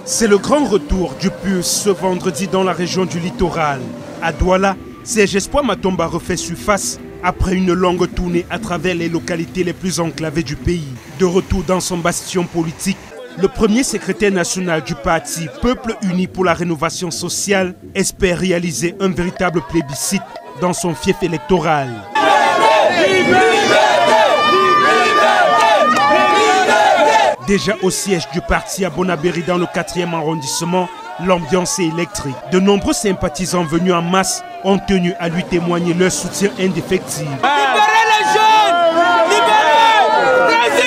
C'est le grand retour du PULS ce vendredi dans la région du littoral. À Douala, Serge Espoir Matomba refait surface après une longue tournée à travers les localités les plus enclavées du pays. De retour dans son bastion politique, le premier secrétaire national du parti Peuple Uni pour la Rénovation Sociale espère réaliser un véritable plébiscite dans son fief électoral. Déjà au siège du parti à Bonabéry dans le 4e arrondissement, l'ambiance est électrique. De nombreux sympathisants venus en masse ont tenu à lui témoigner leur soutien indéfectible. Libérez les jeunes! Libérez!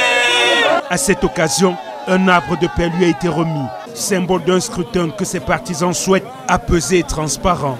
À cette occasion, un arbre de paix lui a été remis, symbole d'un scrutin que ses partisans souhaitent apaisé et transparent.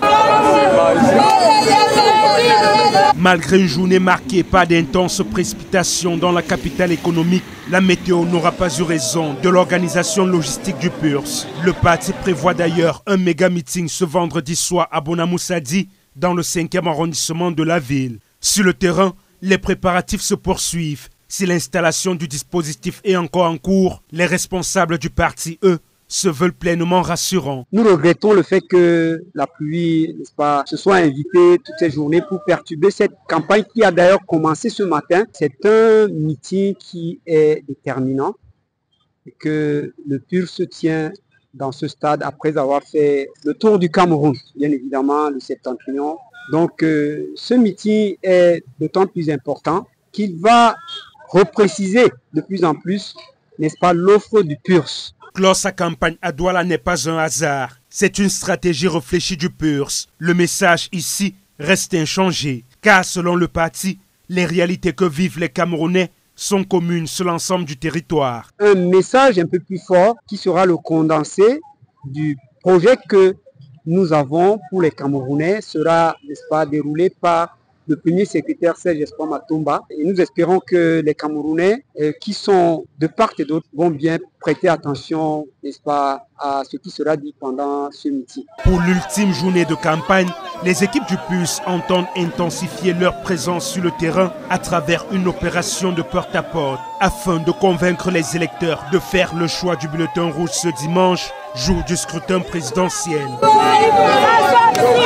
Malgré une journée marquée par d'intenses précipitations dans la capitale économique, la météo n'aura pas eu raison de l'organisation logistique du PULS. Le parti prévoit d'ailleurs un méga meeting ce vendredi soir à Bonamoussadi, dans le 5e arrondissement de la ville. Sur le terrain, les préparatifs se poursuivent. Si l'installation du dispositif est encore en cours, les responsables du parti, eux, se veulent pleinement rassurants. Nous regrettons le fait que la pluie, n'est-ce pas, se soit invitée toutes ces journées pour perturber cette campagne qui a d'ailleurs commencé ce matin. C'est un meeting qui est déterminant et que le PULS se tient dans ce stade après avoir fait le tour du Cameroun, bien évidemment, le septentrion. Donc ce meeting est d'autant plus important qu'il va repréciser de plus en plus, n'est-ce pas, l'offre du PULS. Clore sa campagne à Douala n'est pas un hasard. C'est une stratégie réfléchie du PULS. Le message ici reste inchangé. Car selon le parti, les réalités que vivent les Camerounais sont communes sur l'ensemble du territoire. Un message un peu plus fort qui sera le condensé du projet que nous avons pour les Camerounais sera, n'est-ce pas, déroulé par le premier secrétaire Serge Espoir Matomba. Et nous espérons que les Camerounais qui sont de part et d'autre vont bien prêter attention, n'est-ce pas, à ce qui sera dit pendant ce meeting. Pour l'ultime journée de campagne, les équipes du PULS entendent intensifier leur présence sur le terrain à travers une opération de porte-à-porte afin de convaincre les électeurs de faire le choix du bulletin rouge ce dimanche, jour du scrutin présidentiel.